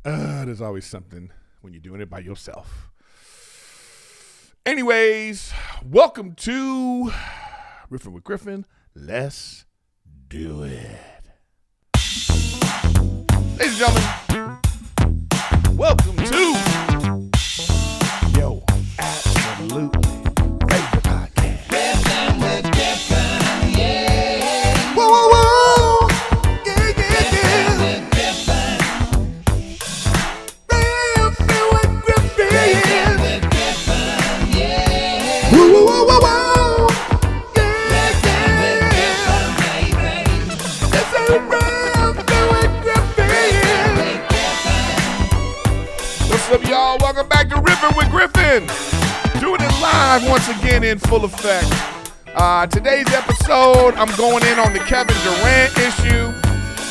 There's always something when you're doing it by yourself. Anyways, welcome to Riffin with Griffin. Let's do it. Ladies and gentlemen, welcome to Yo Absolutely Favorite Podcast. Riffin with Griffin, yeah. Whoa, whoa, whoa. Yeah, yeah, yeah. With Griffin. Riffin with Griffin. Riffin with Griffin, yeah. Whoa, whoa, whoa, whoa, whoa. Riffin with Griffin, baby. This is Riffin with Griffin. What's up, y'all? Welcome back to Riffin with Griffin. Doing it live once again in full effect. Today's episode, I'm going in on the Kevin Durant issue,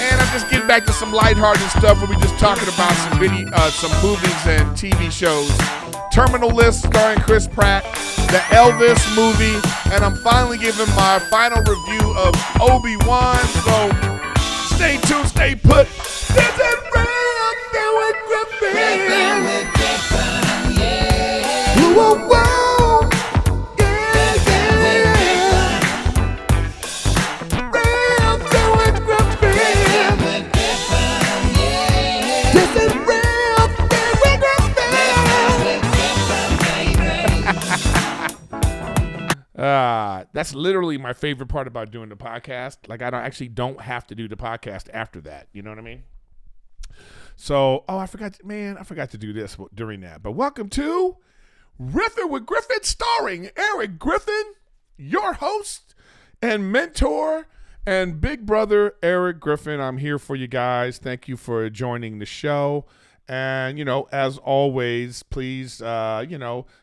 and I'm just getting back to some lighthearted stuff where we're just talking about some movies and TV shows. Terminal List starring Chris Pratt, the Elvis Movie, and I'm finally giving my final review of Obi-Wan. So stay tuned, stay put. This is Riffin with Riffin Griffin. with Griffin, yeah. Whoa, whoa, whoa. Riffin with Griffin. Riffin with Griffin, yeah. This is Riffin with That's literally my favorite part about doing the podcast. Like, I don't have to do the podcast after that. You know what I mean? So, I forgot to do this during that. But welcome to Riffin with Griffin, starring Erik Griffin, your host and mentor and big brother, Erik Griffin. I'm here for you guys. Thank you for joining the show. And, as always, please,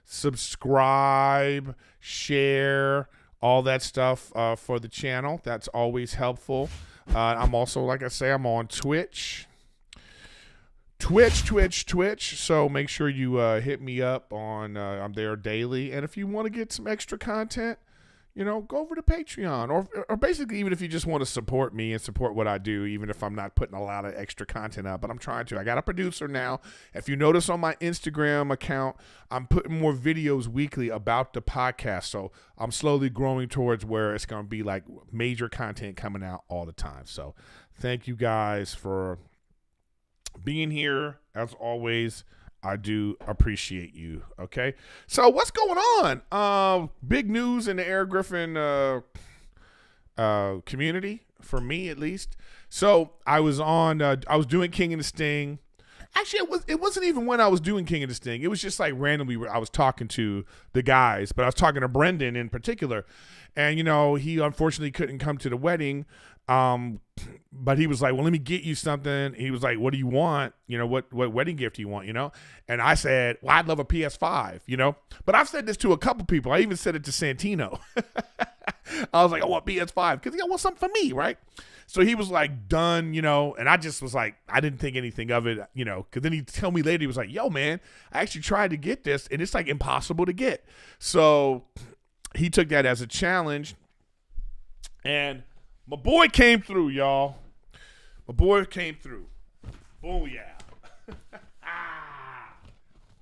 subscribe, share, all that stuff for the channel. That's always helpful. I'm also, like I say, I'm on Twitch. So make sure you hit me up on, I'm there daily. And if you want to get some extra content, go over to Patreon or basically even if you just want to support me and support what I do, even if I'm not putting a lot of extra content up, but I'm trying to. I got a producer now. If you notice on my Instagram account, I'm putting more videos weekly about the podcast. So I'm slowly growing towards where it's going to be like major content coming out all the time. So thank you guys for being here. As always, I do appreciate you. Okay. So what's going on? Big news in the Erik Griffin community, for me at least. So I was doing King and the Sting. Actually, it wasn't even when I was doing King and the Sting. It was just like randomly I was talking to the guys, but I was talking to Brendan in particular. And, he unfortunately couldn't come to the wedding. But he was like, well, let me get you something. He was like, what do you want? What wedding gift do you want? And I said, well, I'd love a PS5, but I've said this to a couple people. I even said it to Santino. I was like, I want PS5 because I want something for me. Right. So he was like, done, and I just was like, I didn't think anything of it, because then he told me later, he was like, yo, man, I actually tried to get this and it's like impossible to get. So he took that as a challenge, and my boy came through, y'all. My boy came through. Oh, yeah.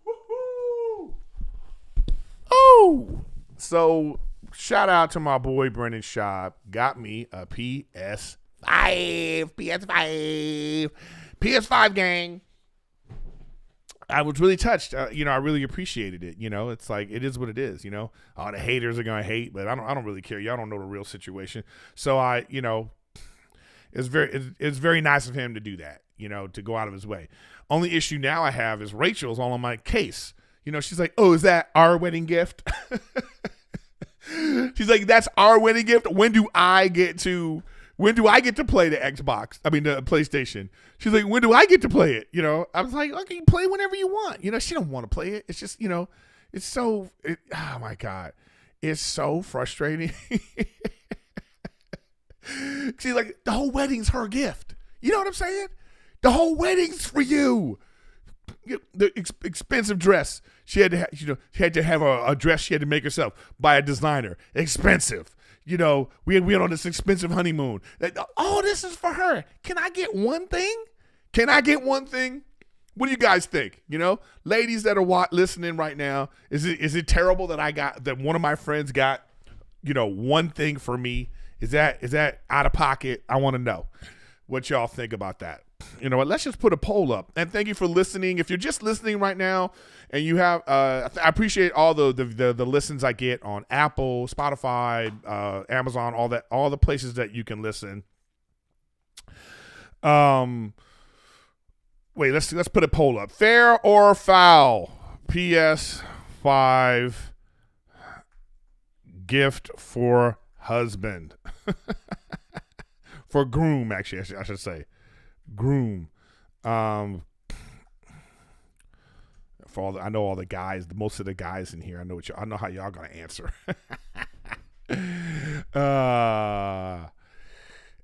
Woohoo! Oh! So, shout out to my boy Brendan Schaub. Got me a PS5. PS5 gang. I was really touched. I really appreciated it. It's like, it is what it is, All the haters are going to hate, but I don't really care. Y'all don't know the real situation. So it's very nice of him to do that, to go out of his way. Only issue now I have is Rachel's all on my case. She's like, oh, is that our wedding gift? She's like, that's our wedding gift. When do I get to play the Xbox? I mean, the PlayStation. She's like, when do I get to play it? I was like, okay, you play whenever you want. She don't want to play it. It's just, it's so, oh my God. It's so frustrating. She's like, the whole wedding's her gift. You know what I'm saying? The whole wedding's for you. The expensive dress. She had to have a dress she had to make herself by a designer. Expensive. We went on this expensive honeymoon. All this is for her. Can I get one thing? What do you guys think? You know, ladies that are listening right now, is it terrible that one of my friends got, you know, one thing for me? Is that out of pocket? I want to know what y'all think about that. You know what? Let's just put a poll up. And thank you for listening. If you're just listening right now, and you have, I appreciate all the listens I get on Apple, Spotify, Amazon, all the places that you can listen. Wait, let's put a poll up. Fair or foul? PS5 gift for husband. For groom, actually, I should say. Groom. I know all the guys, most of the guys in here. I know how y'all gonna answer.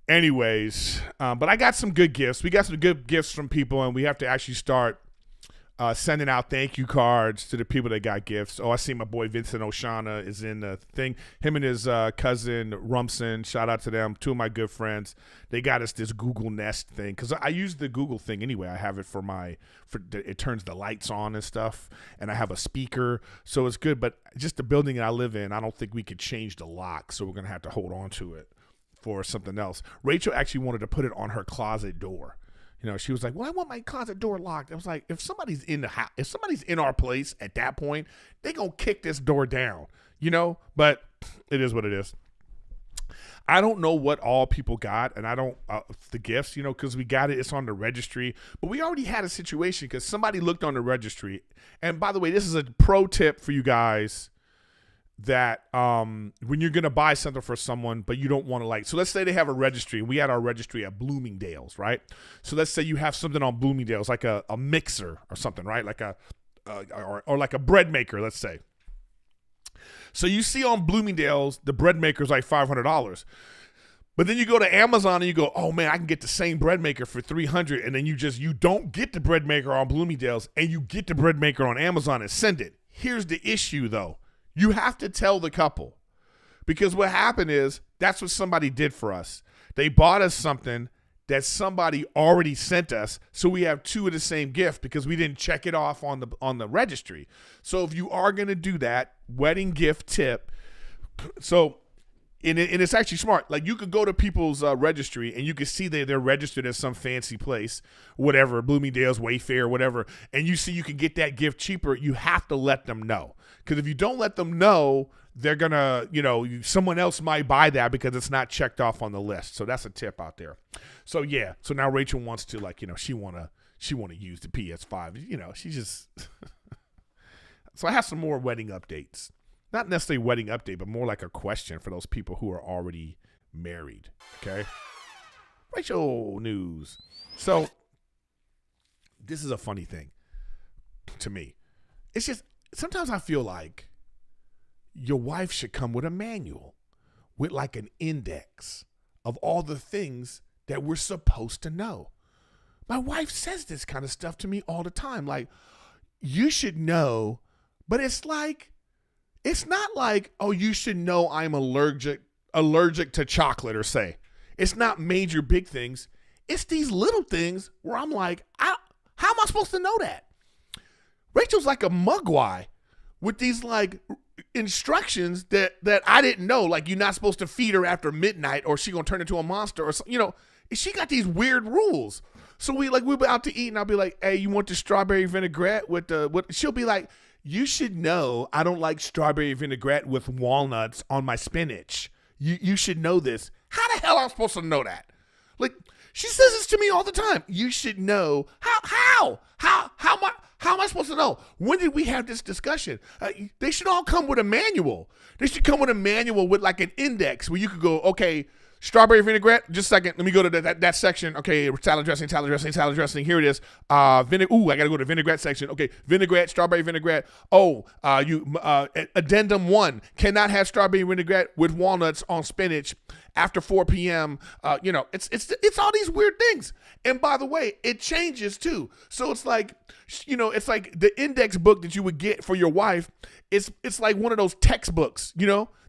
Anyways, but I got some good gifts. We got some good gifts from people, and we have to actually start sending out thank you cards to the people that got gifts. Oh, I see my boy Vincent Oshana is in the thing. Him and his cousin Rumson. Shout out to them. Two of my good friends. They got us this Google Nest thing because I use the Google thing anyway. I have it it turns the lights on and stuff, and I have a speaker, so it's good. But just the building that I live in, I don't think we could change the lock, so we're gonna have to hold on to it for something else. Rachel actually wanted to put it on her closet door. You know, she was like, well, I want my closet door locked. I was like, if somebody's in the house, if somebody's in our place at that point, they gonna kick this door down, you know? But it is what it is. I don't know what all people got, and I don't, the gifts, you know, because we got it, it's on the registry. But we already had a situation because somebody looked on the registry. And by the way, this is a pro tip for you guys that when you're going to buy something for someone, but you don't want to so let's say they have a registry. We had our registry at Bloomingdale's, right? So let's say you have something on Bloomingdale's, like a mixer or something, right? Like or like a bread maker, let's say. So you see on Bloomingdale's, the bread maker is like $500. But then you go to Amazon and you go, oh man, I can get the same bread maker for $300. And then you don't get the bread maker on Bloomingdale's and you get the bread maker on Amazon and send it. Here's the issue though. You have to tell the couple, because what happened is that's what somebody did for us. They bought us something that somebody already sent us, so we have two of the same gift because we didn't check it off on the registry. So if you are going to do that, wedding gift tip. So and it's actually smart. Like you could go to people's registry and you can see that they're registered at some fancy place, whatever, Bloomingdale's, Wayfair, whatever, and you see you can get that gift cheaper. You have to let them know. Because if you don't let them know, they're going to, you know, someone else might buy that because it's not checked off on the list. So that's a tip out there. So, yeah. So now Rachel wants to, like, you know, she want to use the PS5. You know, she just – so I have some more wedding updates. Not necessarily wedding update, but more like a question for those people who are already married. Okay? Rachel news. So this is a funny thing to me. It's just – sometimes I feel like your wife should come with a manual, with like an index of all the things that we're supposed to know. My wife says this kind of stuff to me all the time. Like, you should know, but it's like, it's not like, oh, you should know I'm allergic to chocolate or say. It's not major big things. It's these little things where I'm like, how am I supposed to know that? Rachel's like a mugwai with these like instructions that I didn't know. Like, you're not supposed to feed her after midnight or she gonna turn into a monster or something. You know, she got these weird rules. So we'll be out to eat and I'll be like, hey, you want the strawberry vinaigrette with she'll be like, you should know I don't like strawberry vinaigrette with walnuts on my spinach. You should know this. How the hell am I supposed to know that? Like, she says this to me all the time. You should know. How am I supposed to know? When did we have this discussion? They should all come with a manual. They should come with a manual with like an index where you could go, okay, strawberry vinaigrette. Just a second. Let me go to that section. Okay, salad dressing. Here it is. I got to go to the vinaigrette section. Okay, vinaigrette, strawberry vinaigrette. Addendum 1, cannot have strawberry vinaigrette with walnuts on spinach. after 4 p.m. It's all these weird things. And by the way, it changes too. So it's like, it's like the index book that you would get for your wife. It's like one of those textbooks,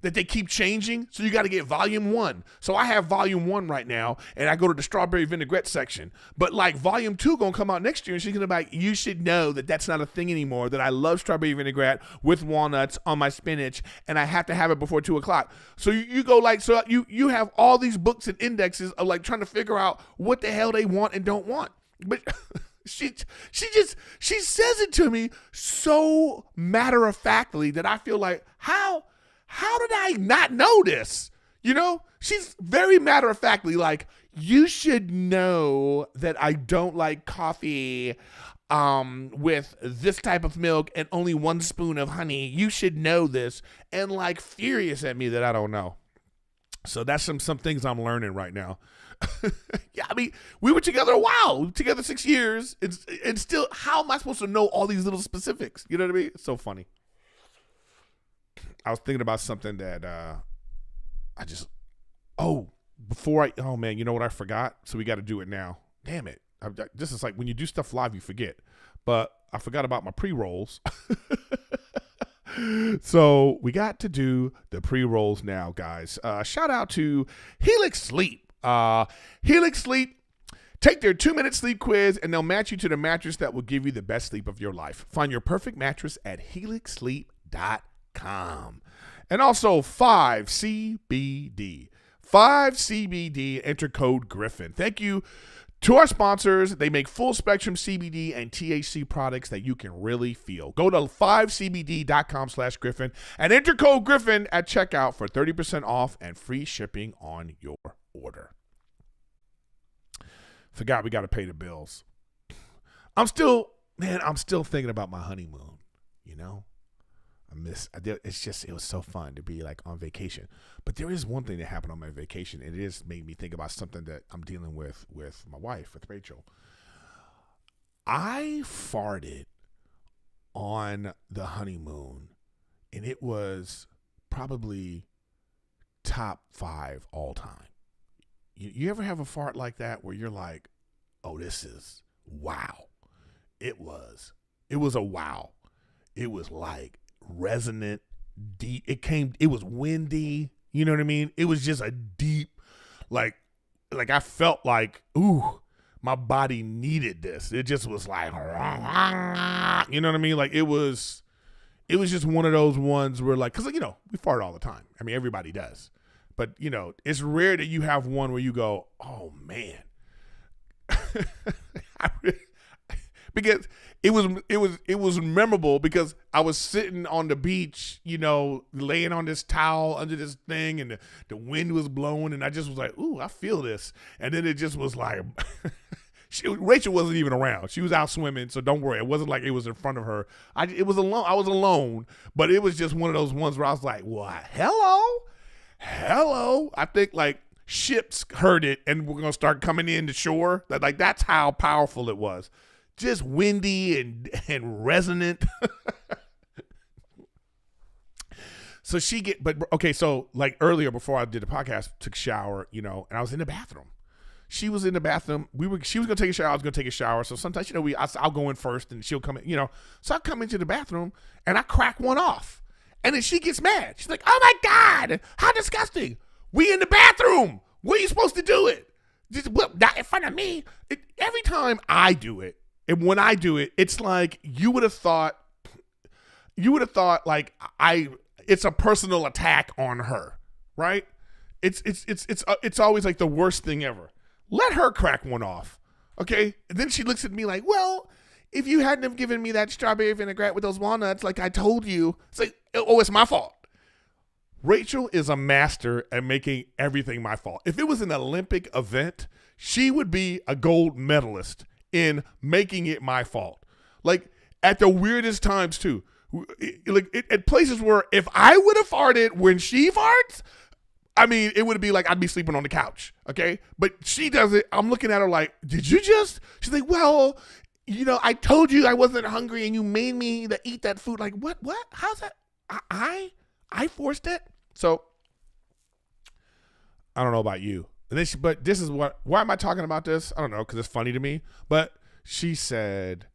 that they keep changing. So you got to get volume 1. So I have volume 1 right now, and I go to the strawberry vinaigrette section. But like volume 2 gonna come out next year, and she's gonna be like, you should know that that's not a thing anymore. That I love strawberry vinaigrette with walnuts on my spinach, and I have to have it before 2:00. So you go like, so you have all these books and indexes of like trying to figure out what the hell they want and don't want. But she says it to me so matter-of-factly that I feel like, how did I not know this? She's very matter-of-factly like, you should know that I don't like coffee with this type of milk and only 1 spoon of honey. You should know this. And like furious at me that I don't know. So that's some things I'm learning right now. Yeah, I mean, we were together a while. We were together 6 years. And still, how am I supposed to know all these little specifics? You know what I mean? It's so funny. I was thinking about something that oh man, you know what I forgot? So we got to do it now. Damn it. This is like when you do stuff live, you forget. But I forgot about my pre-rolls. So we got to do the pre-rolls now, guys. Shout out to Helix Sleep. Helix Sleep. Take their 2-minute sleep quiz, and they'll match you to the mattress that will give you the best sleep of your life. Find your perfect mattress at helixsleep.com. And also 5CBD. 5CBD, enter code Griffin. Thank you to our sponsors. They make full spectrum CBD and THC products that you can really feel. Go to 5cbd.com/Griffin and enter code Griffin at checkout for 30% off and free shipping on your order. Forgot we got to pay the bills. I'm still thinking about my honeymoon, it was so fun to be like on vacation. But there is one thing that happened on my vacation, and it just made me think about something that I'm dealing with my wife, with Rachel. I farted on the honeymoon, and it was probably top 5 all time. You ever have a fart like that where you're like, oh, this is wow. It was a wow. It was like resonant, deep. It was windy. You know what I mean? It was just a deep, like I felt like, ooh, my body needed this. It just was like, you know what I mean? Like it was just one of those ones where like, cause we fart all the time. I mean, everybody does. But, it's rare that you have one where you go, oh, man. Because it was memorable because I was sitting on the beach, laying on this towel under this thing, and the wind was blowing, and I just was like, ooh, I feel this. And then it just was like, Rachel wasn't even around. She was out swimming, so don't worry. It wasn't like it was in front of her. I was alone, but it was just one of those ones where I was like, what? Hello. I think like ships heard it and we're going to start coming in to shore. Like that's how powerful it was. Just windy and resonant. So so like earlier before I did the podcast, took a shower, and I was in the bathroom. She was in the bathroom. She was going to take a shower. I was going to take a shower. So sometimes, I'll go in first and she'll come in, So I come into the bathroom and I crack one off. And then she gets mad. She's like, oh my God, how disgusting. We in the bathroom. What are you supposed to do it? Not in front of me. Every time I do it, and when I do it, it's like you would have thought like it's a personal attack on her, right? It's always like the worst thing ever. Let her crack one off, okay? And then she looks at me like, well, if you hadn't have given me that strawberry vinaigrette with those walnuts, like I told you, it's like, oh, it's my fault. Rachel is a master at making everything my fault. If it was an Olympic event, she would be a gold medalist in making it my fault. Like at the weirdest times too. At places where if I would have farted when she farts, I mean, it would be like I'd be sleeping on the couch, okay? But she does it. I'm looking at her like, did you just? She's like, well, I told you I wasn't hungry and you made me to eat that food. Like, what? How's that? I forced it. So, I don't know about you. And then but this is why am I talking about this? I don't know, because it's funny to me. But she said,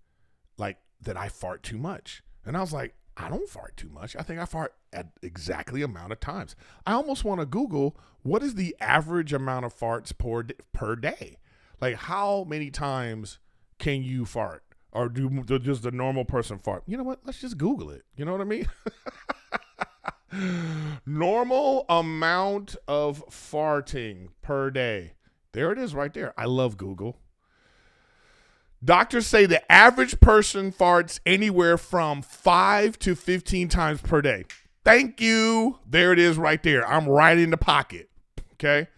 like, that I fart too much. And I was like, I don't fart too much. I think I fart at exactly amount of times. I almost want to Google what is the average amount of farts per day. Like, how many times can you fart? Or does the normal person fart? You know what? Let's just Google it. You know what I mean? Normal amount of farting per day. There it is right there. I love Google. Doctors say the average person farts anywhere from 5 to 15 times per day. Thank you. There it is right there. I'm right in the pocket. Okay?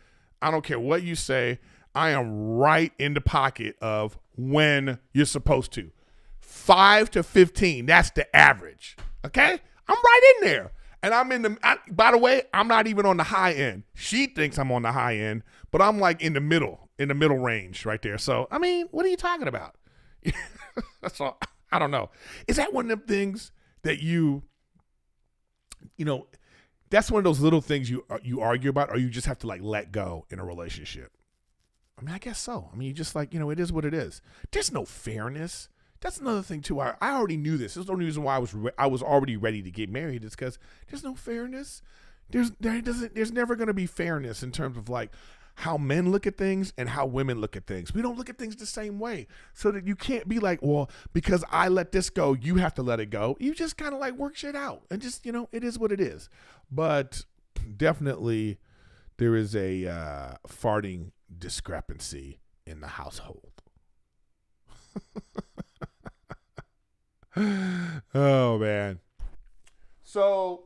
I don't care what you say. I am right in the pocket of when you're supposed to. 5 to 15. That's the average. Okay? I'm right in there. And by the way, I'm not even on the high end. She thinks I'm on the high end, but I'm like in the middle range right there. So, I mean, what are you talking about? That's all. I don't know. Is that one of them things that you know, that's one of those little things you argue about, or you just have to like let go in a relationship? I mean, I guess so. I mean, you just like, you know, it is what it is. There's no fairness. That's another thing too. I already knew this. There's no reason why I was already ready to get married. It's because there's no fairness. There's never going to be fairness in terms of like how men look at things and how women look at things. We don't look at things the same way. So that you can't be like, well, because I let this go, you have to let it go. You just kind of like work shit out and just, you know, it is what it is. But definitely there is a farting discrepancy in the household. Oh, man. So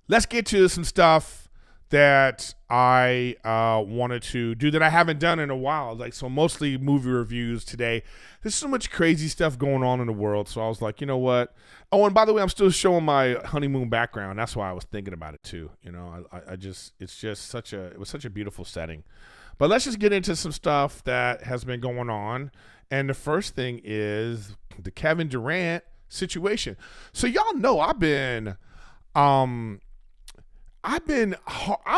let's get to some stuff that I wanted to do that I haven't done in a while. Like, so mostly movie reviews today. There's so much crazy stuff going on in the world. So I was like, you know what? Oh, and by the way, I'm still showing my honeymoon background. That's why I was thinking about it too. You know, it was such a beautiful setting. But let's just get into some stuff that has been going on. And the first thing is the Kevin Durant situation. So y'all know I'm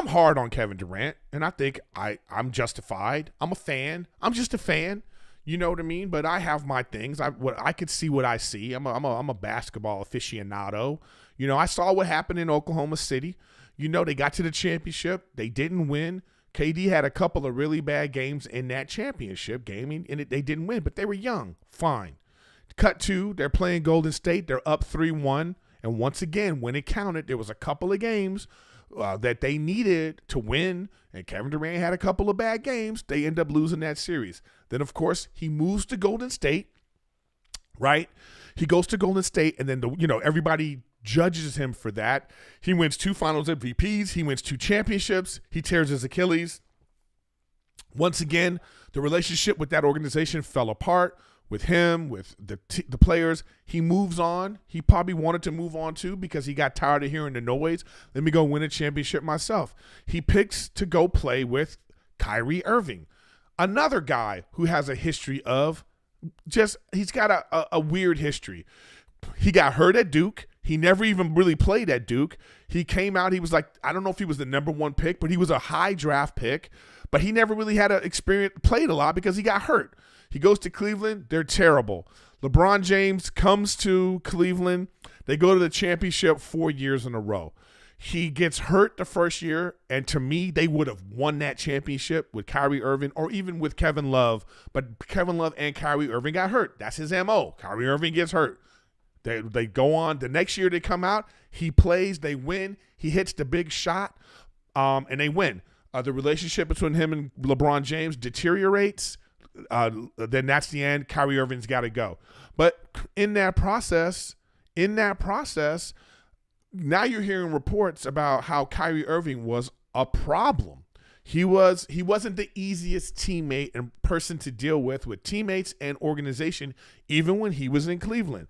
hard on Kevin Durant, and I think I'm justified. I'm a fan. I'm just a fan. You know what I mean? But I have my things. I could see what I see. I'm a basketball aficionado. You know, I saw what happened in Oklahoma City. You know, they got to the championship. They didn't win. KD had a couple of really bad games in that championship game, and they didn't win, but they were young. Fine. Cut to, they're playing Golden State. They're up 3-1. And once again, when it counted, there was a couple of games that they needed to win, and Kevin Durant had a couple of bad games. They end up losing that series. Then, of course, he moves to Golden State, right? He goes to Golden State, and then everybody judges him for that. He wins 2 Finals MVPs. He wins 2 championships. He tears his Achilles. Once again, the relationship with that organization fell apart with him, with the players. He moves on. He probably wanted to move on too because he got tired of hearing the noise. Let me go win a championship myself. He picks to go play with Kyrie Irving, another guy who has a history of he's got a weird history. He got hurt at Duke. He never even really played at Duke. He came out, he was like, I don't know if he was the number 1 pick, but he was a high draft pick. But he never really had played a lot because he got hurt. He goes to Cleveland. They're terrible. LeBron James comes to Cleveland. They go to the championship 4 years in a row. He gets hurt the first year, and to me, they would have won that championship with Kyrie Irving or even with Kevin Love. But Kevin Love and Kyrie Irving got hurt. That's his MO. Kyrie Irving gets hurt. They go on. The next year they come out. He plays. They win. He hits the big shot, and they win. The relationship between him and LeBron James deteriorates. Then that's the end. Kyrie Irving's got to go. But in that process, now you're hearing reports about how Kyrie Irving was a problem. He wasn't the easiest teammate and person to deal with teammates and organization, even when he was in Cleveland.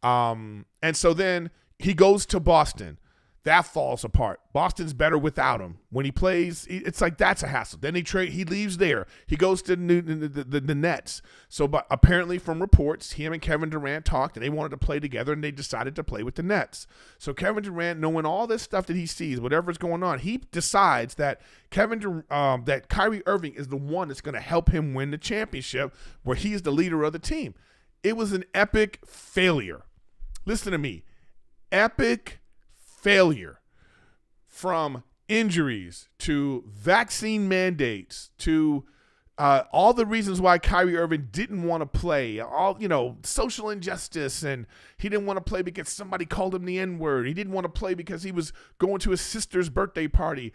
And so then he goes to Boston. that falls apart. Boston's better without him. When he plays, it's like that's a hassle. Then he leaves there. He goes to the Nets. So, but apparently from reports, him and Kevin Durant talked, and they wanted to play together, and they decided to play with the Nets. So Kevin Durant, knowing all this stuff that he sees, whatever's going on, he decides that that Kyrie Irving is the one that's going to help him win the championship, where he's the leader of the team. It was an epic failure. Listen to me. Epic failure, from injuries to vaccine mandates to all the reasons why Kyrie Irving didn't want to play, social injustice, and he didn't want to play because somebody called him the N-word. He didn't want to play because he was going to his sister's birthday party.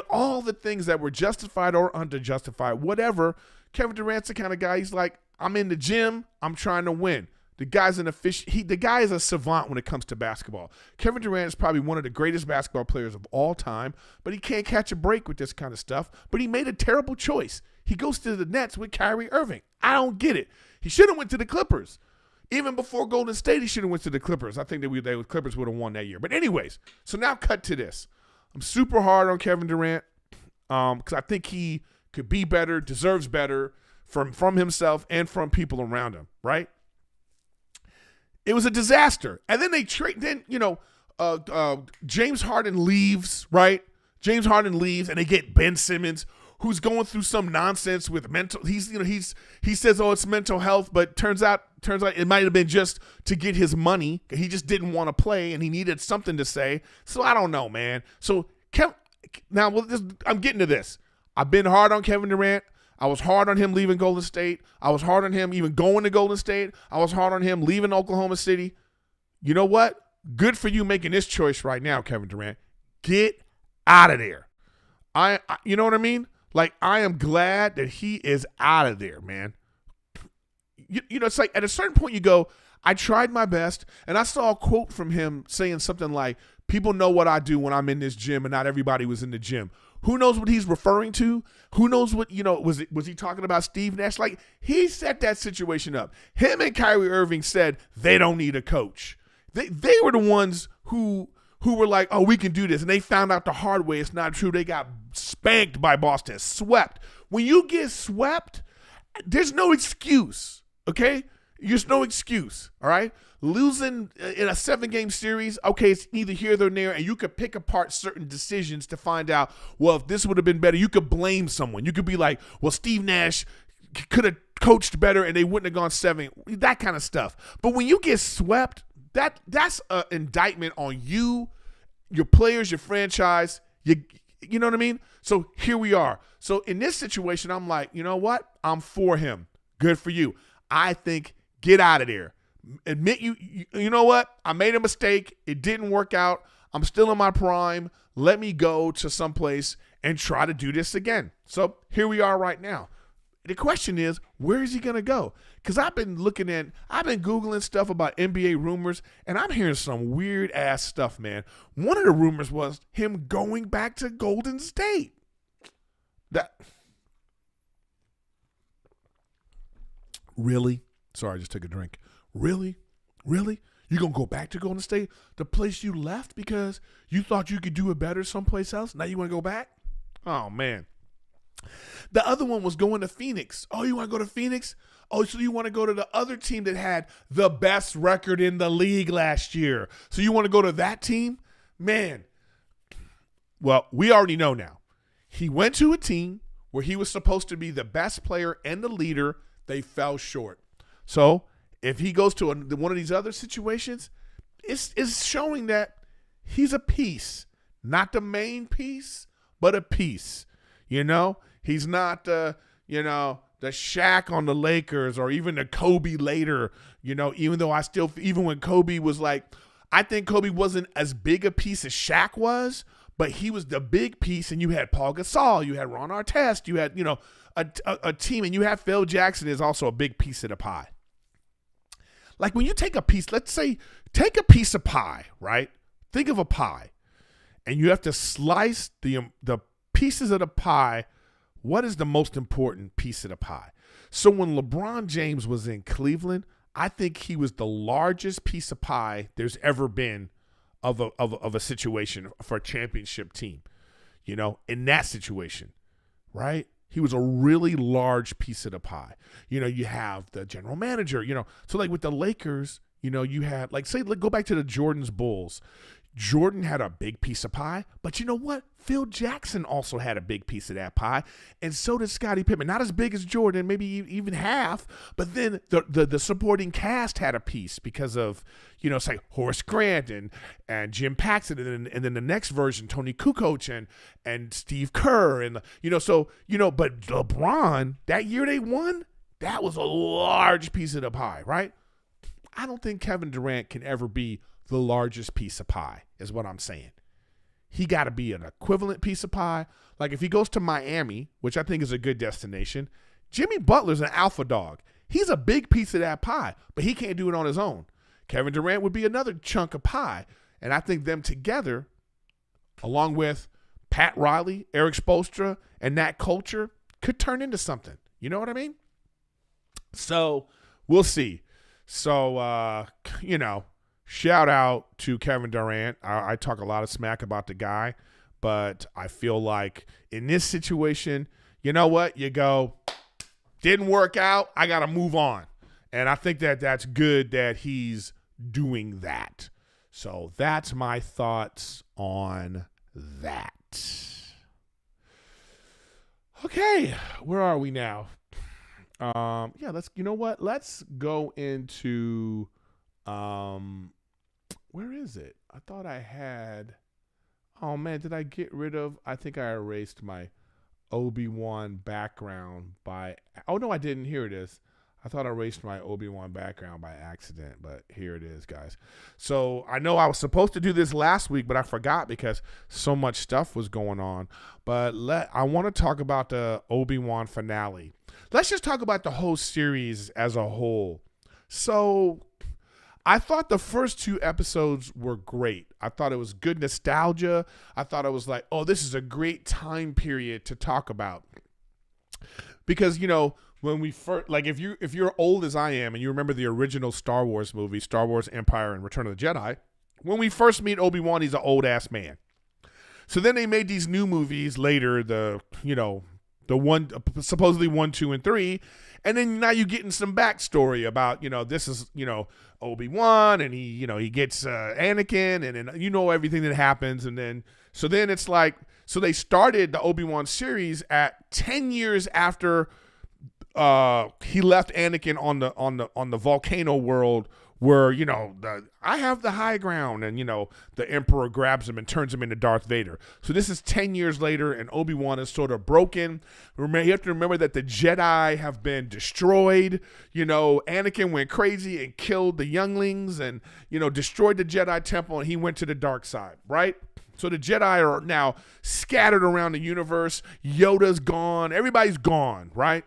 All the things that were justified or underjustified, whatever. Kevin Durant's the kind of guy, he's like, I'm in the gym, I'm trying to win. The guy's the guy is a savant when it comes to basketball. Kevin Durant is probably one of the greatest basketball players of all time, but he can't catch a break with this kind of stuff. But he made a terrible choice. He goes to the Nets with Kyrie Irving. I don't get it. He should have went to the Clippers. Even before Golden State, he should have went to the Clippers. I think the Clippers would have won that year. But anyways, so now cut to this. I'm super hard on Kevin Durant because I think he could be better, deserves better from himself and from people around him, right? It was a disaster. And then James Harden leaves, right? James Harden leaves, and they get Ben Simmons, who's going through some nonsense with mental. He says, oh, it's mental health, but turns out it might have been just to get his money. He just didn't want to play, and he needed something to say. So I don't know, man. So I'm getting to this. I've been hard on Kevin Durant. I was hard on him leaving Golden State. I was hard on him even going to Golden State. I was hard on him leaving Oklahoma City. You know what? Good for you making this choice right now, Kevin Durant. Get out of there. You know what I mean? Like, I am glad that he is out of there, man. It's like at a certain point you go, I tried my best, and I saw a quote from him saying something like, people know what I do when I'm in this gym, and not everybody was in the gym. Who knows what he's referring to? Who knows what, was he talking about Steve Nash? Like, he set that situation up. Him and Kyrie Irving said they don't need a coach. They were the ones who were like, oh, we can do this. And they found out the hard way it's not true. They got spanked by Boston, swept. When you get swept, there's no excuse, okay? There's no excuse, all right? Losing in a 7-game series, okay, it's neither here nor there, and you could pick apart certain decisions to find out, well, if this would have been better, you could blame someone. You could be like, well, Steve Nash could have coached better and they wouldn't have gone 7, that kind of stuff. But when you get swept, that's an indictment on you, your players, your franchise, you know what I mean? So here we are. So in this situation, I'm like, you know what? I'm for him. Good for you. I think get out of there. Admit you know what? I made a mistake. It didn't work out. I'm still in my prime. Let me go to someplace and try to do this again. So here we are right now. The question is, where is he going to go? Because I've been Googling stuff about NBA rumors, and I'm hearing some weird ass stuff, man. One of the rumors was him going back to Golden State. Really? Sorry, I just took a drink. Really? You going to go back to Golden State? The place you left because you thought you could do it better someplace else? Now you want to go back? Oh, man. The other one was going to Phoenix. Oh, you want to go to Phoenix? Oh, so you want to go to the other team that had the best record in the league last year. So you want to go to that team? Man. Well, we already know now. He went to a team where he was supposed to be the best player and the leader. They fell short. So if he goes to one of these other situations, it's showing that he's a piece. Not the main piece, but a piece. He's not the Shaq on the Lakers or even the Kobe later, even though even when Kobe was like, I think Kobe wasn't as big a piece as Shaq was, but he was the big piece, and you had Paul Gasol, you had Ron Artest, you had, a team, and you have Phil Jackson is also a big piece of the pie. Like when you take a piece, let's say, take a piece of pie, right? Think of a pie, and you have to slice the pieces of the pie. What is the most important piece of the pie? So when LeBron James was in Cleveland, I think he was the largest piece of pie there's ever been of a situation for a championship team, in that situation, right? He was a really large piece of the pie. You have the general manager, so like with the Lakers, you had go back to the Jordan's Bulls. Jordan had a big piece of pie, but you know what? Phil Jackson also had a big piece of that pie, and so did Scottie Pippen. Not as big as Jordan, maybe even half, but then the supporting cast had a piece because of, say Horace Grant and Jim Paxson, and then the next version, Tony Kukoc and Steve Kerr, and but LeBron, that year they won, that was a large piece of the pie, right? I don't think Kevin Durant can ever be the largest piece of pie, is what I'm saying. He got to be an equivalent piece of pie. Like if he goes to Miami, which I think is a good destination, Jimmy Butler's an alpha dog. He's a big piece of that pie, but he can't do it on his own. Kevin Durant would be another chunk of pie. And I think them together, along with Pat Riley, Eric Spoelstra, and that culture, could turn into something. You know what I mean? So we'll see. So, shout out to Kevin Durant. I talk a lot of smack about the guy, but I feel like in this situation, you know what? You go, didn't work out. I got to move on. And I think that's good that he's doing that. So that's my thoughts on that. Okay, where are we now? Let's go into where is it? I thought I had, oh man, did I get rid of, I think I erased my Obi-Wan background oh no, I didn't. Here it is. I thought I erased my Obi-Wan background by accident, but here it is, guys. So I know I was supposed to do this last week, but I forgot because so much stuff was going on. But I want to talk about the Obi-Wan finale. Let's just talk about the whole series as a whole. So I thought the first 2 episodes were great. I thought it was good nostalgia. I thought it was like, oh, this is a great time period to talk about. Because, when we first, like if you're old as I am and you remember the original Star Wars movie, Star Wars Empire and Return of the Jedi, when we first meet Obi-Wan, he's an old ass man. So then they made these new movies later, the one, supposedly 1, 2, and 3. And then now you're getting some backstory about, this is, Obi-Wan, and he gets Anakin, and then everything that happens. And then, so then it's like, so they started the Obi-Wan series at 10 years after he left Anakin on the volcano world where, I have the high ground, and, the Emperor grabs him and turns him into Darth Vader. So this is 10 years later, and Obi-Wan is sort of broken. You have to remember that the Jedi have been destroyed. Anakin went crazy and killed the younglings and, destroyed the Jedi Temple, and he went to the dark side, right? So the Jedi are now scattered around the universe. Yoda's gone. Everybody's gone, right?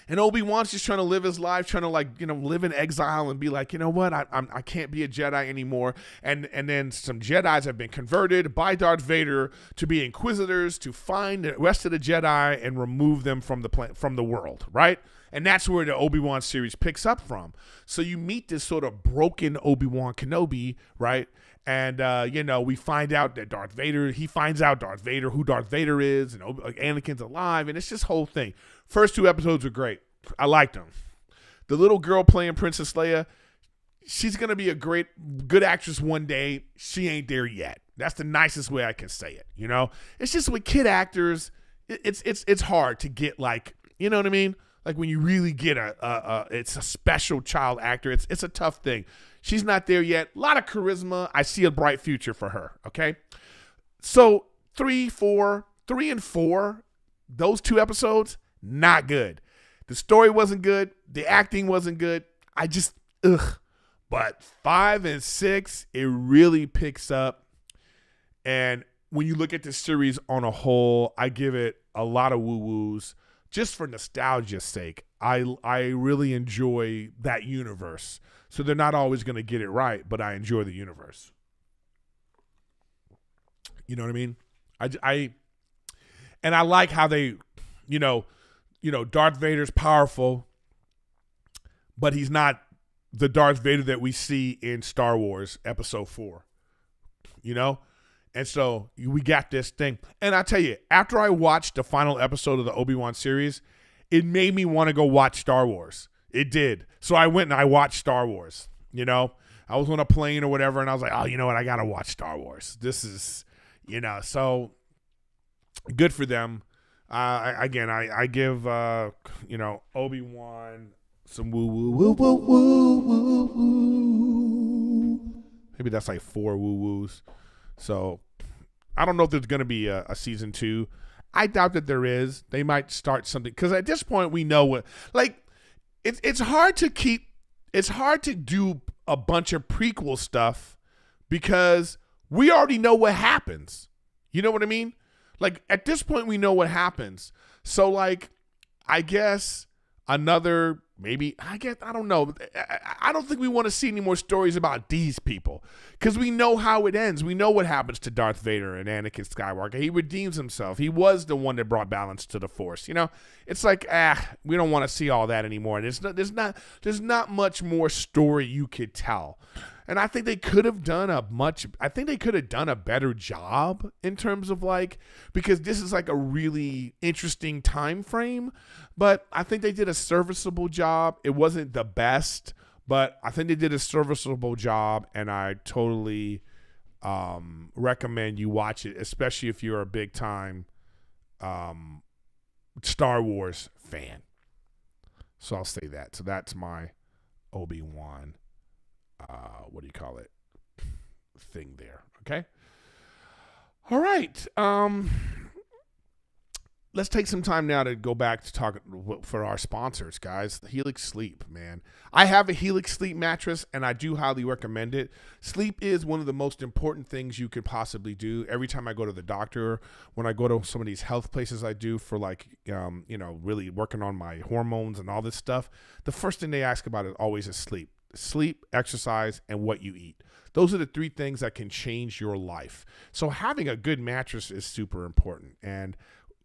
And Obi-Wan's just trying to live his life, trying to live in exile and be like, you know what, I can't be a Jedi anymore. And then some Jedis have been converted by Darth Vader to be Inquisitors to find the rest of the Jedi and remove them from the world, right? And that's where the Obi-Wan series picks up from. So you meet this sort of broken Obi-Wan Kenobi, right? And, we find out that he finds out who Darth Vader is, and Anakin's alive, and it's this whole thing. First 2 episodes were great. I liked them. The little girl playing Princess Leia, she's going to be a good actress one day. She ain't there yet. That's the nicest way I can say it, It's just with kid actors, it's hard to get you know what I mean? Like when you really get it's a special child actor, it's a tough thing. She's not there yet. A lot of charisma. I see a bright future for her, okay? So 3 and 4, those 2 episodes, not good. The story wasn't good. The acting wasn't good. But 5 and 6, it really picks up. And when you look at the series on a whole, I give it a lot of woo-woos. Just for nostalgia's sake, I really enjoy that universe. So they're not always going to get it right, but I enjoy the universe. You know what I mean? I like how they, Darth Vader's powerful, but he's not the Darth Vader that we see in Star Wars Episode 4. you know? And so we got this thing. And I tell you, after I watched the final episode of the Obi-Wan series, it made me want to go watch Star Wars. It did. So I went and I watched Star Wars, you know? I was on a plane or whatever, and I was like, oh, you know what? I got to watch Star Wars. This is, you know, so good for them. I give, you know, Obi-Wan some woo. Maybe that's like 4 woo-woos. So I don't know if there's going to be a season 2. I doubt that there is. They might start something. Because at this point, we know what, like, it's hard to do a bunch of prequel stuff because we already know what happens. You know what I mean? Like, at this point, we know what happens. So, like, I guess I don't know. I don't think we want to see any more stories about these people because we know how it ends. We know what happens to Darth Vader and Anakin Skywalker. He redeems himself. He was the one that brought balance to the Force. You know, it's like, we don't want to see all that anymore. And there's not much more story you could tell. And I think they could have done a better job in terms of, like, because this is like a really interesting time frame, but I think they did a serviceable job. It wasn't the best, but I think they did a serviceable job, and I totally recommend you watch it, especially if you're a big time Star Wars fan. So I'll say that. So that's my Obi-Wan thing there. Okay. All right. Let's take some time now to go back to talk for our sponsors, guys. Helix Sleep, man. I have a Helix Sleep mattress, and I do highly recommend it. Sleep is one of the most important things you could possibly do. Every time I go to the doctor, when I go to some of these health places I do for, like, really working on my hormones and all this stuff, the first thing they ask about is always sleep. Sleep, exercise, and what you eat. Those are the 3 things that can change your life. So having a good mattress is super important. And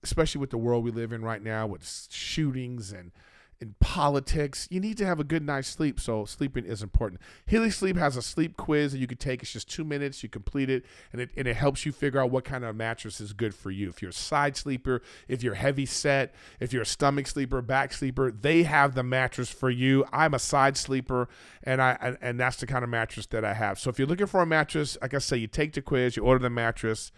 especially with the world we live in right now with shootings and politics, you need to have a good night's sleep. So sleeping is important. Helix Sleep has a sleep quiz that you can take. It's just 2 minutes. You complete it, and it helps you figure out what kind of mattress is good for you. If you're a side sleeper, if you're heavy set, if you're a stomach sleeper, back sleeper, they have the mattress for you. I'm a side sleeper, and that's the kind of mattress that I have. So if you're looking for a mattress, like I say, you take the quiz, you order the mattress,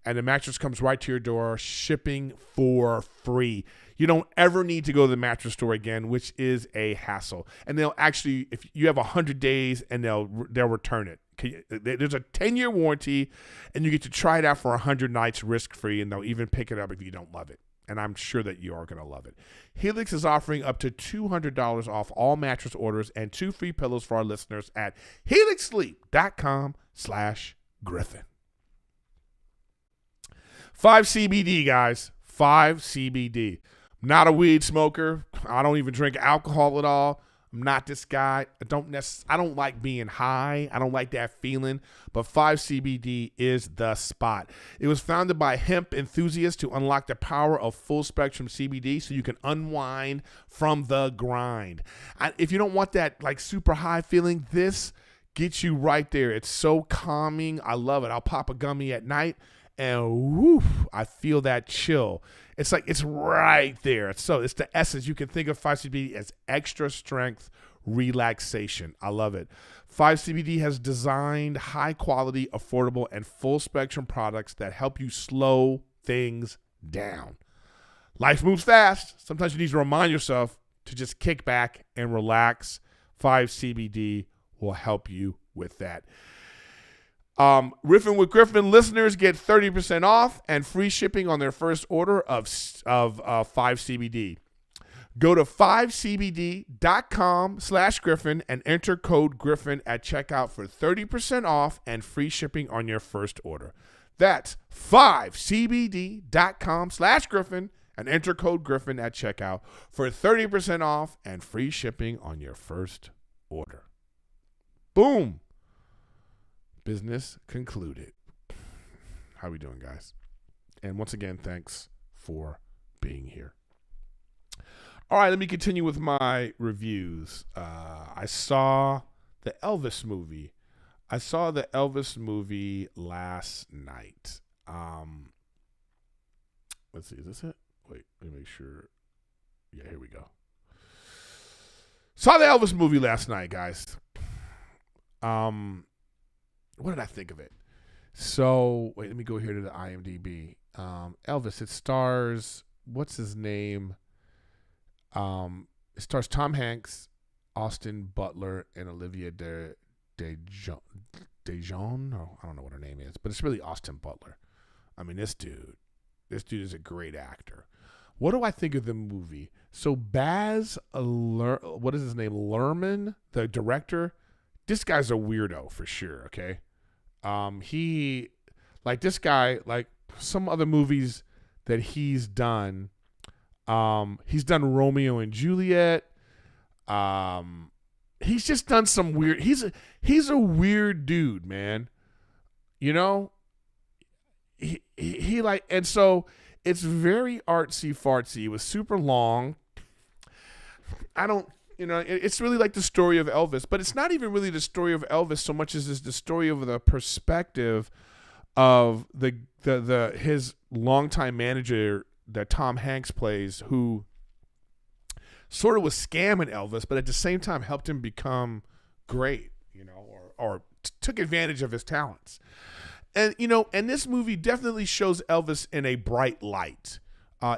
and the mattress comes right to your door, shipping for free. You don't ever need to go to the mattress store again, which is a hassle. And they'll actually, if you have 100 days, and they'll return it. There's a 10-year warranty, and you get to try it out for 100 nights risk-free, and they'll even pick it up if you don't love it. And I'm sure that you are going to love it. Helix is offering up to $200 off all mattress orders and 2 free pillows for our listeners at helixsleep.com/Griffin. 5-CBD, guys. 5-CBD. I'm not a weed smoker. I don't even drink alcohol at all. I'm not this guy. I don't like being high. I don't like that feeling. But 5-CBD is the spot. It was founded by hemp enthusiasts to unlock the power of full spectrum CBD so you can unwind from the grind. If you don't want that, like, super high feeling, this gets you right there. It's so calming. I love it. I'll pop a gummy at night, and woof, I feel that chill. It's like it's right there. It's the essence. You can think of 5-CBD as extra strength relaxation. I love it. 5-CBD has designed high quality, affordable, and full spectrum products that help you slow things down. Life moves fast. Sometimes you need to remind yourself to just kick back and relax. 5-CBD will help you with that. Riffin with Griffin listeners get 30% off and free shipping on their first order of 5-CBD. Go to 5cbd.com/Griffin and enter code Griffin at checkout for 30% off and free shipping on your first order. That's 5cbd.com/Griffin and enter code Griffin at checkout for 30% off and free shipping on your first order. Boom. Business concluded. How we doing, guys? And once again, thanks for being here. All right, let me continue with my reviews. I saw the Elvis movie I saw the Elvis movie last night. Let's see, is this it? Wait, let me make sure. Yeah, here we go. Saw the Elvis movie last night, guys. What did I think of it? So, wait, let me go here to the IMDb. Elvis, it stars, what's his name? It stars Tom Hanks, Austin Butler, and Olivia DeJean. No, I don't know what her name is, but it's really Austin Butler. I mean, this dude is a great actor. What do I think of the movie? So what is his name? Lerman, the director. This guy's a weirdo for sure. Okay. He, like this guy, like some other movies that he's done. He's done Romeo and Juliet. He's just done some weird. He's a weird dude, man. You know. He like, and so it's very artsy fartsy. It was super long. It's really like the story of Elvis, but it's not even really the story of Elvis so much as it's the story of the perspective of his longtime manager that Tom Hanks plays, who sort of was scamming Elvis, but at the same time helped him become great, or took advantage of his talents. And, and this movie definitely shows Elvis in a bright light,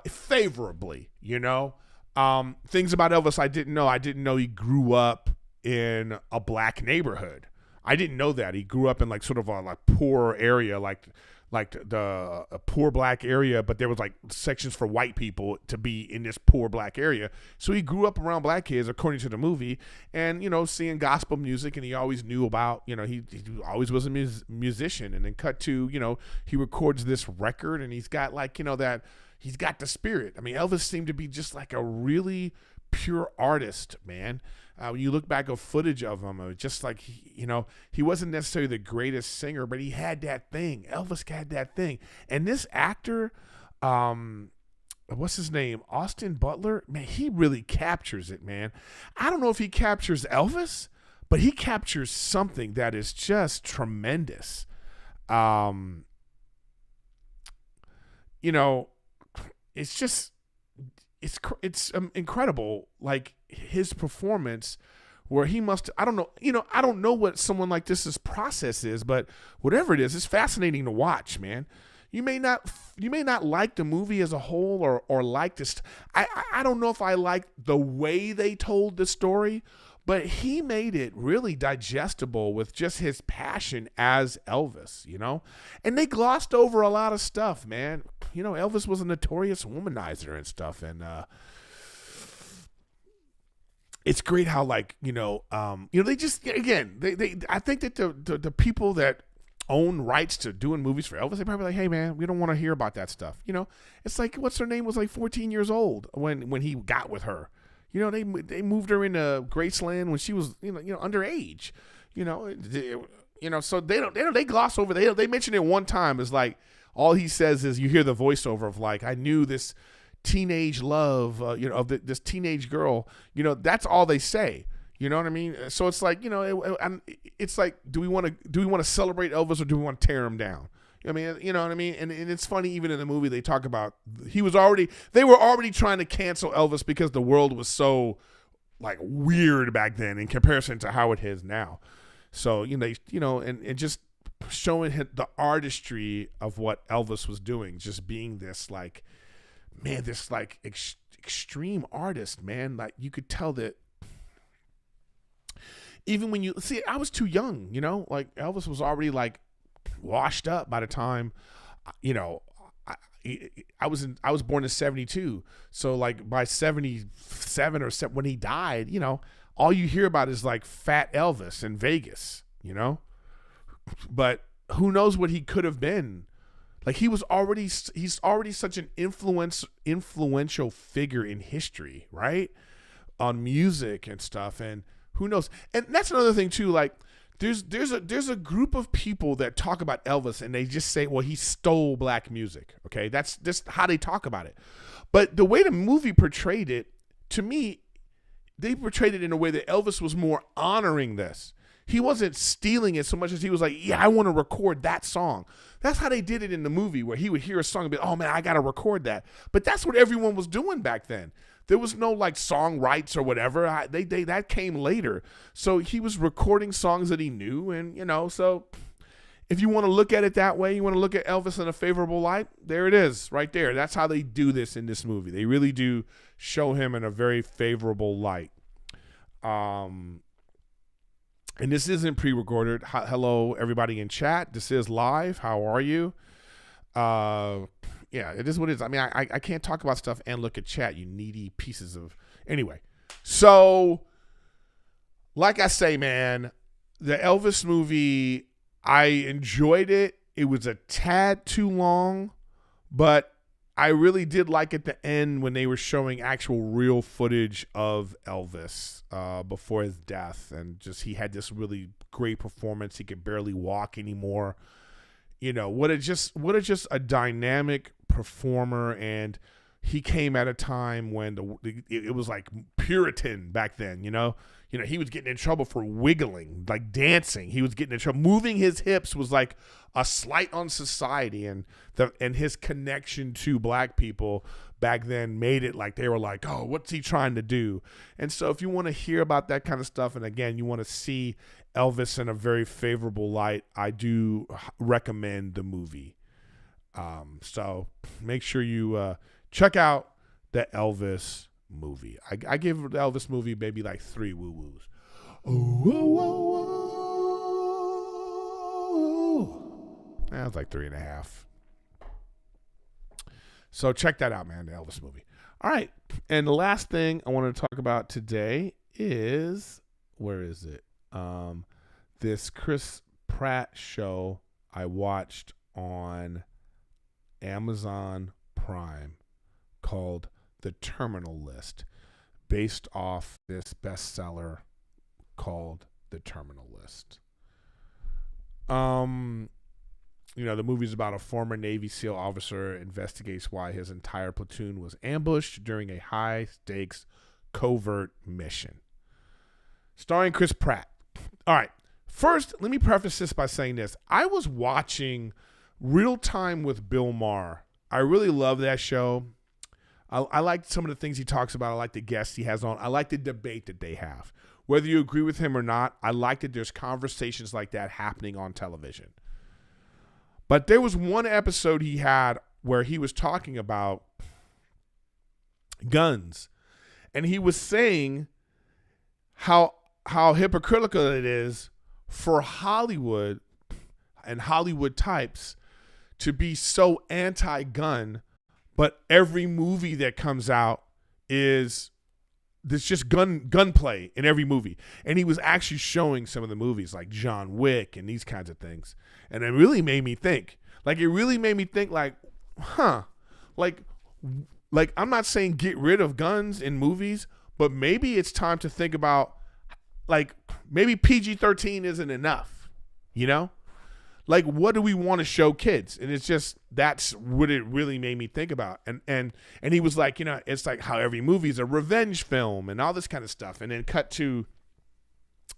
favorably, things about Elvis I didn't know. I didn't know he grew up in a black neighborhood. I didn't know that. He grew up in like sort of a like poor area, like a poor black area, but there was like sections for white people to be in this poor black area. So he grew up around black kids, according to the movie, and seeing gospel music, and he always knew about, he always was a musician. And then cut to, he records this record, and he's got like, that he's got the spirit. I mean, Elvis seemed to be just like a really pure artist, man. When you look back at footage of him, it was just like, he wasn't necessarily the greatest singer, but he had that thing. Elvis had that thing. And this actor, what's his name? Austin Butler, man, he really captures it, man. I don't know if he captures Elvis, but he captures something that is just tremendous. It's just, it's incredible, like his performance, where he must, I don't know what someone like this's process is, but whatever it is, it's fascinating to watch, man. You may not like the movie as a whole, or like this. I don't know if I like the way they told the story, but he made it really digestible with just his passion as Elvis, and they glossed over a lot of stuff, man. Elvis was a notorious womanizer and stuff. And, it's great how like, they just, again, I think that the people that own rights to doing movies for Elvis, they probably like, hey man, we don't want to hear about that stuff. It's like, what's her name was like 14 years old when he got with her. They moved her into Graceland when she was, underage, so they gloss over, they mention it one time. It's like, all he says is, you hear the voiceover of like, I knew this teenage love, of this teenage girl, that's all they say. You know what I mean? So it's like, it's like, do we want to celebrate Elvis, or do we want to tear him down? I mean, you know what I mean? And it's funny, even in the movie, they talk about, they were already trying to cancel Elvis because the world was so like weird back then in comparison to how it is now. So, and just showing the artistry of what Elvis was doing, just being this like, man, this like extreme artist, man. Like you could tell that even when you see, I was too young, like Elvis was already like washed up by the time, I was born in 72. So like by 77 or when he died, all you hear about is like fat Elvis in Vegas, but who knows what he could have been. Like he's already such an influential figure in history, right? On music and stuff. And who knows? And that's another thing too. Like there's a group of people that talk about Elvis and they just say, well, he stole black music. Okay. That's just how they talk about it. But the way the movie portrayed it, to me, they portrayed it in a way that Elvis was more honoring this. He wasn't stealing it so much as he was like, yeah, I want to record that song. That's how they did it in the movie, where he would hear a song and be, oh man, I got to record that. But that's what everyone was doing back then. There was no like song rights or whatever. That came later. So he was recording songs that he knew. And, so if you want to look at it that way, you want to look at Elvis in a favorable light, there it is right there. That's how they do this in this movie. They really do show him in a very favorable light. And this isn't pre-recorded. Hello, everybody in chat. This is live. How are you? Yeah, it is what it is. I mean, I can't talk about stuff and look at chat, you needy pieces of... Anyway, so like I say, man, the Elvis movie, I enjoyed it. It was a tad too long, but I really did like at the end when they were showing actual real footage of Elvis before his death, and just he had this really great performance. He could barely walk anymore. What a just a dynamic performer, and he came at a time when it was like Puritan back then. He was getting in trouble for wiggling, like dancing. He was getting in trouble. Moving his hips was like a slight on society, and his connection to black people back then made it like they were like, oh, what's he trying to do? And so if you want to hear about that kind of stuff, and again, you want to see Elvis in a very favorable light, I do recommend the movie. So make sure you check out the Elvis movie. I give the Elvis movie maybe like 3 woo-woos. That was like 3.5. So check that out, man, the Elvis movie. All right. And the last thing I want to talk about today is, where is it? This Chris Pratt show I watched on Amazon Prime called The Terminal List, based off this bestseller called The Terminal List. The movie's about a former Navy SEAL officer investigates why his entire platoon was ambushed during a high-stakes covert mission. Starring Chris Pratt. All right. First, let me preface this by saying this. I was watching Real Time with Bill Maher. I really love that show. I like some of the things he talks about. I like the guests he has on. I like the debate that they have. Whether you agree with him or not, I like that there's conversations like that happening on television. But there was one episode he had where he was talking about guns. And he was saying how hypocritical it is for Hollywood and Hollywood types to be so anti-gun, but every movie that comes out is there's just gunplay in every movie. And he was actually showing some of the movies like John Wick and these kinds of things. And it really made me think. Like I'm not saying get rid of guns in movies, but maybe it's time to think about, like, maybe PG-13 isn't enough, Like, what do we want to show kids? And it's just, that's what it really made me think about. And he was like, it's like how every movie is a revenge film and all this kind of stuff. And then cut to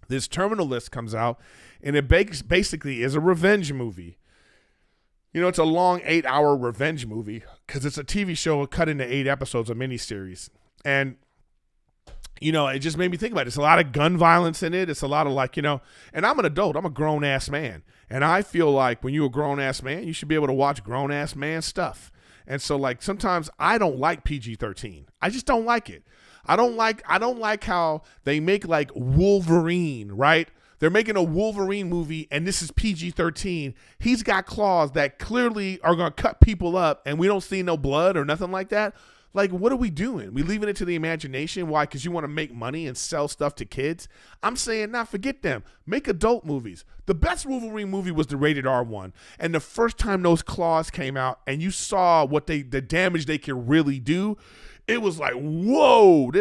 this Terminal List comes out, and it basically is a revenge movie. It's a long 8-hour revenge movie because it's a TV show cut into 8 episodes, a miniseries. And it just made me think about it. It's a lot of gun violence in it. It's a lot of and I'm an adult. I'm a grown-ass man. And I feel like when you're a grown-ass man, you should be able to watch grown-ass man stuff. And so, sometimes I don't like PG-13. I just don't like it. I don't like how they make, Wolverine, right? They're making a Wolverine movie, and this is PG-13. He's got claws that clearly are going to cut people up, and we don't see no blood or nothing like that. Like, what are we doing? We leaving it to the imagination? Why? Because you want to make money and sell stuff to kids? I'm saying, forget them. Make adult movies. The best Wolverine movie was the rated R one. And the first time those claws came out and you saw what the damage they could really do, it was like, whoa.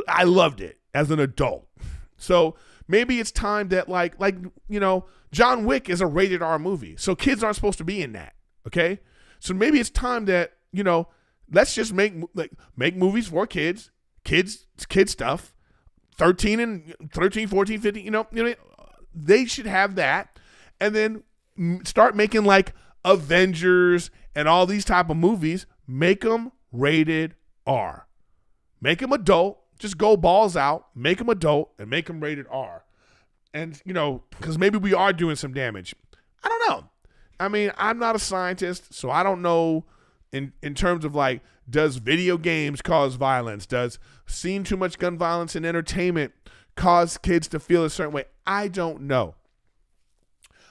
I loved it as an adult. So maybe it's time that John Wick is a rated R movie. So kids aren't supposed to be in that. Okay. So maybe it's time that, let's just make movies for kids stuff, 13, 14, 15, they should have that, and then start making like Avengers and all these type of movies. Make them rated R. Make them adult. Just go balls out. Make them adult and make them rated R. And, you know, because maybe we are doing some damage. I don't know. I mean, I'm not a scientist, so I don't know in terms of like, does video games cause violence? Does seeing too much gun violence in entertainment cause kids to feel a certain way? I don't know.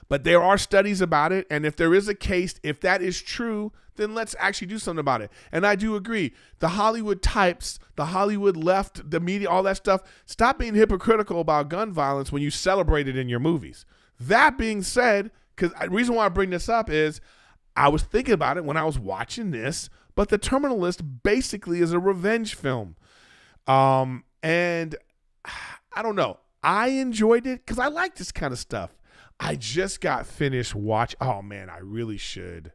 But there are studies about it, and if there is a case, if that is true, then let's actually do something about it. And I do agree. The Hollywood types, the Hollywood left, the media, all that stuff, stop being hypocritical about gun violence when you celebrate it in your movies. That being said, because the reason why I bring this up is I was thinking about it when I was watching this, but The Terminal List basically is a revenge film. And I don't know. I enjoyed it because I like this kind of stuff. I just got finished watching. Oh man, I really should.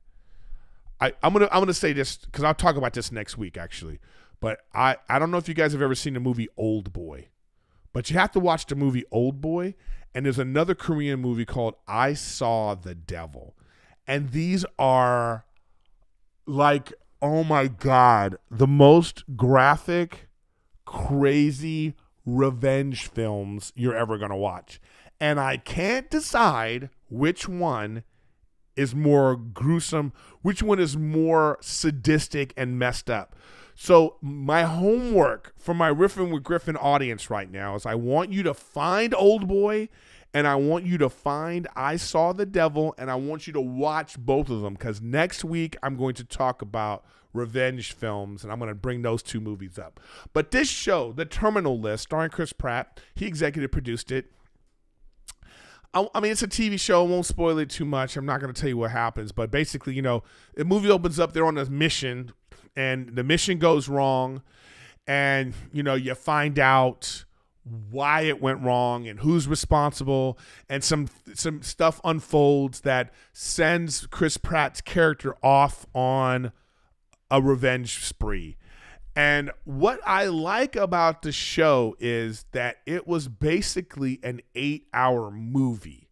I'm gonna say this because I'll talk about this next week actually. But I don't know if you guys have ever seen the movie Old Boy, but you have to watch the movie Old Boy. And there's another Korean movie called I Saw the Devil, and these are like, oh my God, the most graphic, crazy revenge films you're ever gonna watch. And I can't decide which one is more gruesome, which one is more sadistic and messed up. So my homework for my Riffin with Griffin audience right now is I want you to find Old Boy and I want you to find I Saw the Devil, and I want you to watch both of them because next week I'm going to talk about revenge films, and I'm going to bring those two movies up. But this show, The Terminal List, starring Chris Pratt, he executive produced it. I mean, it's a TV show. I won't spoil it too much. I'm not going to tell you what happens. But basically, you know, the movie opens up. They're on a mission, and the mission goes wrong. And, you know, you find out why it went wrong and who's responsible. And some stuff unfolds that sends Chris Pratt's character off on a revenge spree. And what I like about the show is that it was basically an 8-hour movie.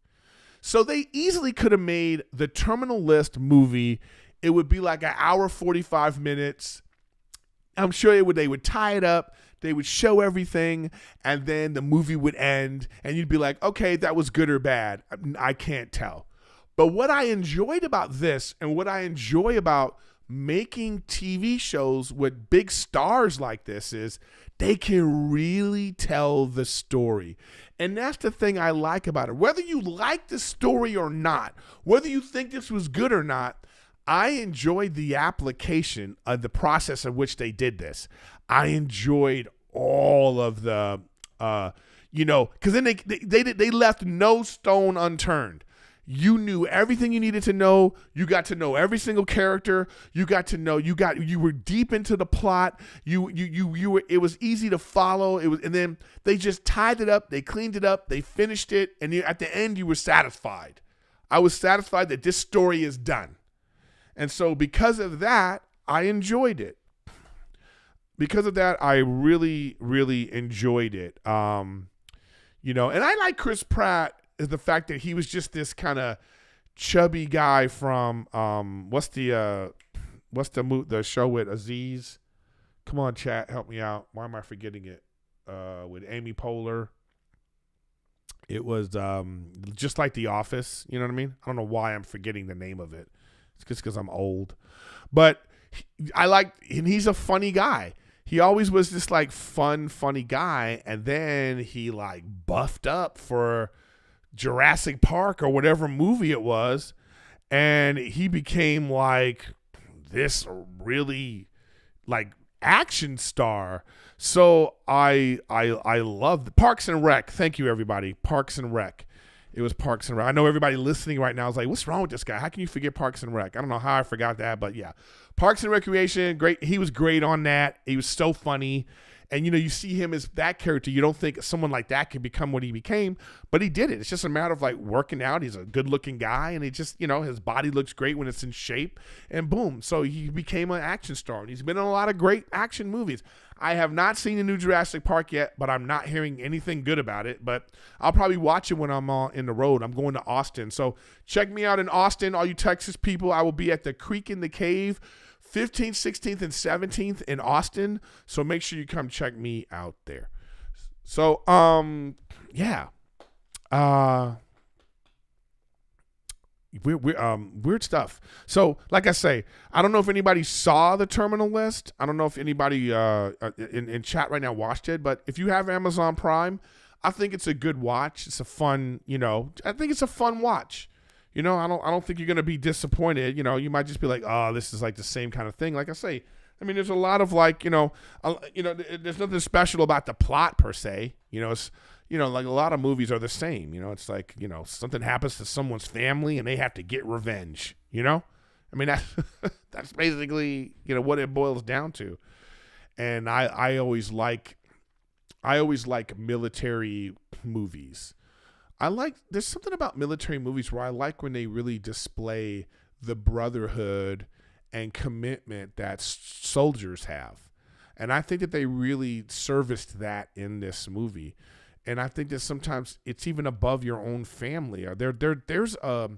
So they easily could have made the Terminal List movie. It would be like an hour, 45 minutes. I'm sure they would tie it up. They would show everything, and then the movie would end, and you'd be like, okay, that was good or bad. I can't tell. But what I enjoyed about this, and what I enjoy about making TV shows with big stars like this, is they can really tell the story. And that's the thing I like about it. Whether you like the story or not, whether you think this was good or not, I enjoyed the application of the process of which they did this. I enjoyed all of the, because then they left no stone unturned. You knew everything you needed to know. You got to know every single character. You got to know. You were deep into the plot. You were. It was easy to follow. And then they just tied it up. They cleaned it up. They finished it, and at the end, you were satisfied. I was satisfied that this story is done, and so because of that, I enjoyed it. Because of that, I really, really enjoyed it. And I like Chris Pratt. Is the fact that he was just this kind of chubby guy from what's the show with Aziz? Come on, chat, help me out. Why am I forgetting it? With Amy Poehler. It was just like The Office. You know what I mean? I don't know why I'm forgetting the name of it. It's just because I'm old. But and he's a funny guy. He always was this like funny guy, and then he like buffed up for Jurassic Park or whatever movie it was, and he became like this really like action star. So I love Parks and Rec. Thank you, everybody. Parks and Rec. It was Parks and Rec. I know everybody listening right now is like, what's wrong with this guy? How can you forget Parks and Rec? I don't know how I forgot that, but yeah. Parks and Recreation, great. He was great on that. He was so funny. And, you see him as that character. You don't think someone like that could become what he became, but he did it. It's just a matter of like working out. He's a good looking guy, and he just, his body looks great when it's in shape, and boom. So he became an action star, and he's been in a lot of great action movies. I have not seen the new Jurassic Park yet, but I'm not hearing anything good about it. But I'll probably watch it when I'm in the road. I'm going to Austin. So check me out in Austin, all you Texas people. I will be at the Creek in the Cave 15th, 16th, and 17th in Austin. So make sure you come check me out there. So, yeah. Weird stuff. So, like I say, I don't know if anybody saw the Terminal List. I don't know if anybody in chat right now watched it. But if you have Amazon Prime, I think it's a good watch. It's a fun, I think it's a fun watch. I don't think you're gonna be disappointed. You might just be like, oh, this is like the same kind of thing. Like I say, I mean, there's a lot of like, there's nothing special about the plot per se. It's like a lot of movies are the same. It's like, something happens to someone's family and they have to get revenge. I mean, that's basically, what it boils down to. And I always like military movies. There's something about military movies where I like when they really display the brotherhood and commitment that soldiers have. And I think that they really serviced that in this movie. And I think that sometimes it's even above your own family. There's a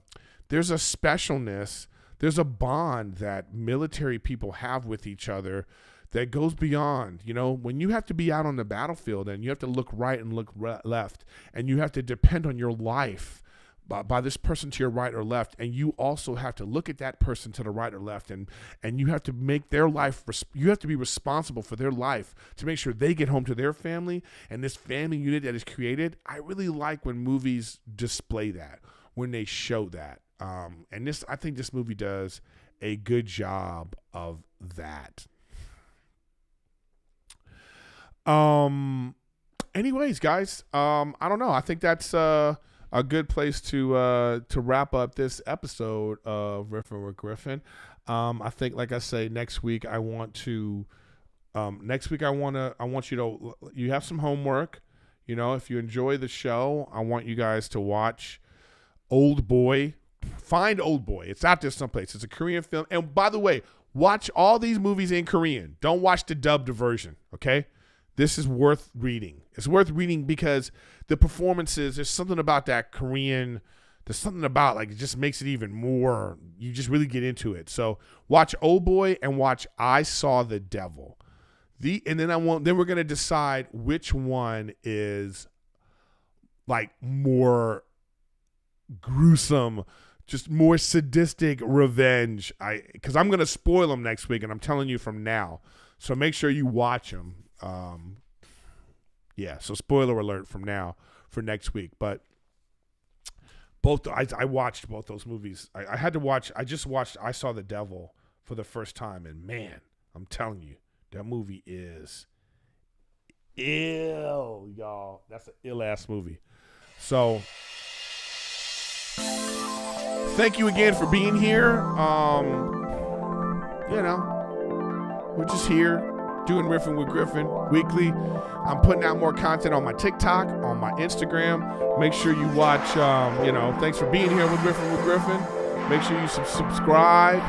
specialness, there's a bond that military people have with each other that goes beyond, when you have to be out on the battlefield and you have to look right and look left, and you have to depend on your life by this person to your right or left, and you also have to look at that person to the right or left, and you have to make their life, you have to be responsible for their life to make sure they get home to their family, and this family unit that is created. I really like when movies display that, when they show that. And I think this movie does a good job of that. Anyways, guys, I don't know. I think that's a good place to wrap up this episode of Riffin with Griffin. I think, like I say, next week I want you have some homework. If you enjoy the show, I want you guys to watch Old Boy. Find Old Boy. It's out there someplace. It's a Korean film. And by the way, watch all these movies in Korean. Don't watch the dubbed version, okay? This is worth reading. It's worth reading because the performances, there's something about that Korean, there's something about, like, it just makes it even more, you just really get into it. So watch Old Boy and watch I Saw the Devil. Then we're going to decide which one is like more gruesome, just more sadistic revenge. Because I'm going to spoil them next week, and I'm telling you from now. So make sure you watch them. So spoiler alert from now for next week. But I watched both those movies. I just watched I Saw the Devil for the first time, and man, I'm telling you, that movie is ill, y'all. That's an ill-ass movie. So thank you again for being here. We're just here doing Riffin with Griffin weekly. I'm putting out more content on my TikTok, on my Instagram. Make sure you watch, thanks for being here with Riffin with Griffin. Make sure you subscribe.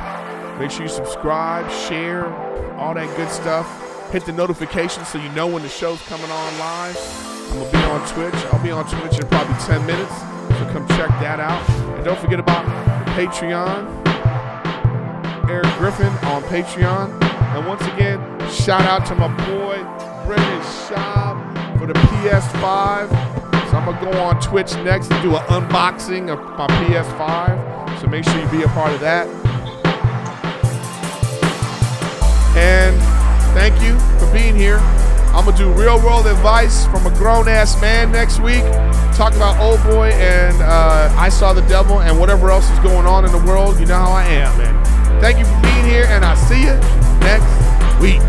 Make sure you subscribe, share, all that good stuff. Hit the notifications so you know when the show's coming on live. I'm going to be on Twitch. I'll be on Twitch in probably 10 minutes. So come check that out. And don't forget about Patreon. Erik Griffin on Patreon. And once again, shout out to my boy, Brendan Schaub, for the PS5. So I'm going to go on Twitch next and do an unboxing of my PS5. So make sure you be a part of that. And thank you for being here. I'm going to do real world advice from a grown-ass man next week. Talk about Old Boy and I Saw the Devil and whatever else is going on in the world. You know how I am, man. Thank you for being here, and I'll see you next week.